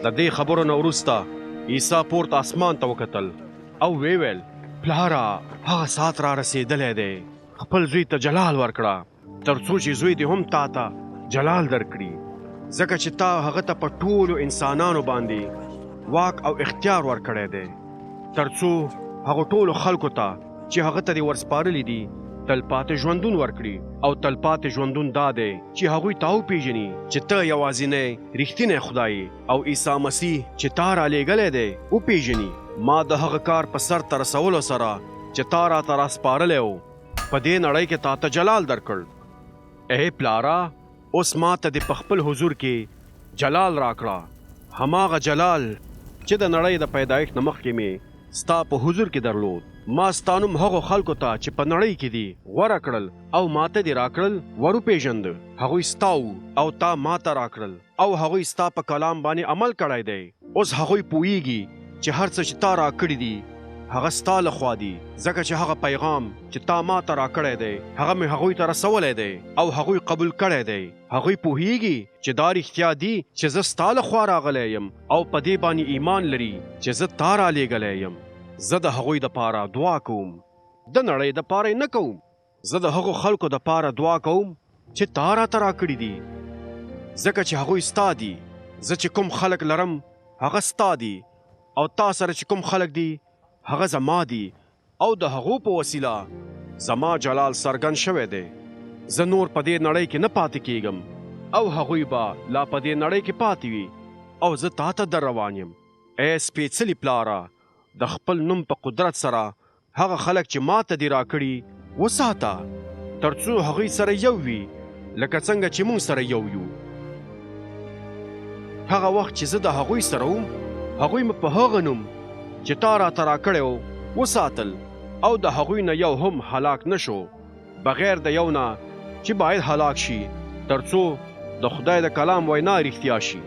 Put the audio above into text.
د دې خبرو نه وروسته عیسی پورته اسمان ته وکتل او ویې ویل پلاره هغه ساعت را رسېدلی دی خپل زوی ته جلال ورکړه تر څو چې زوی دې هم تا ته جلال درکړي ځکه چې تا هغه ته په ټولو انسانانو باندې واک او اختیار ورکړی دی تر څو هغو ټولو خلکو ته چې هغه ته دې ورسپارلی دي تلپاتې ژوندون ورکړي او تلپاتې ژوندون دا دی چې هغوی تا وپېژني چې ته یوازینی رښتینی خدای او عیسی مسیح چې تا رالیږلی دی وپېژني ما د هغه کار په سر ته رسولو سره چې تا راته راسپارلی و په دې نړۍ کې تا ته جلال درکړ ای پلاره اوس ما ته دې په خپل حضور کې جلال راکړه هماغه جلال چې د نړۍ د پیدایښت نه مخکې مې ستا په حضور کې درلود ما ستا نوم هغو خلکو ته چې په نړۍ کې دي غوره کړل او ماته دې راکړل وروپېژند هغوی ستا او تا ماته راکړل او هغوی ستا په کلام باندې عمل کړی دی اوس هغوی پوهیږي چې هر څه چې تا راکړي دي هغه ستا لخوا دي ځکه چې هغه پیغام چې تا ماته راکړی دی هغه مې هغوی ته رسولی دی او هغوی قبول کړی دی هغوی پوهیږي چې دا رښتیا دي چې زه ستا لخوا راغلی یم او په دې باندې ایمان لري چې زه تا رالیږلی یم زه د هغوی دپاره دعا کوم د نړۍ دپاره یې نه کوم زه د هغو خلکو دپاره دعا کوم چې تا راته راکړي دي ځکه چې هغوی ستا دي زه چې کوم خلک لرم هغه ستا دي او تا سره چې کوم خلک دي هغه زما دي او د هغو په وسیله زما جلال څرګند شوی دی زه نور په دې نړۍ کې نه پاتې کېږم او هغوی به لا په دې نړۍ کې پاتې وي او زه تا ته در روان یم ای سپېڅلي پلاره د خپل نوم په قدرت سره هغه خلک چې ما ته دې راکړي وساته تر څو هغوی سره یو وي لکه څنګه چې موږ سره یو یو هغه وخت چې زه د هغوی سره وم هغوی مې په هغه نوم چې تا راته راکړی و وساتل او د هغوی نه یو هم هلاک نه شو بغیر د یو نه چې باید هلاک شي تر څو د خدای د کلام وینا رښتیا شي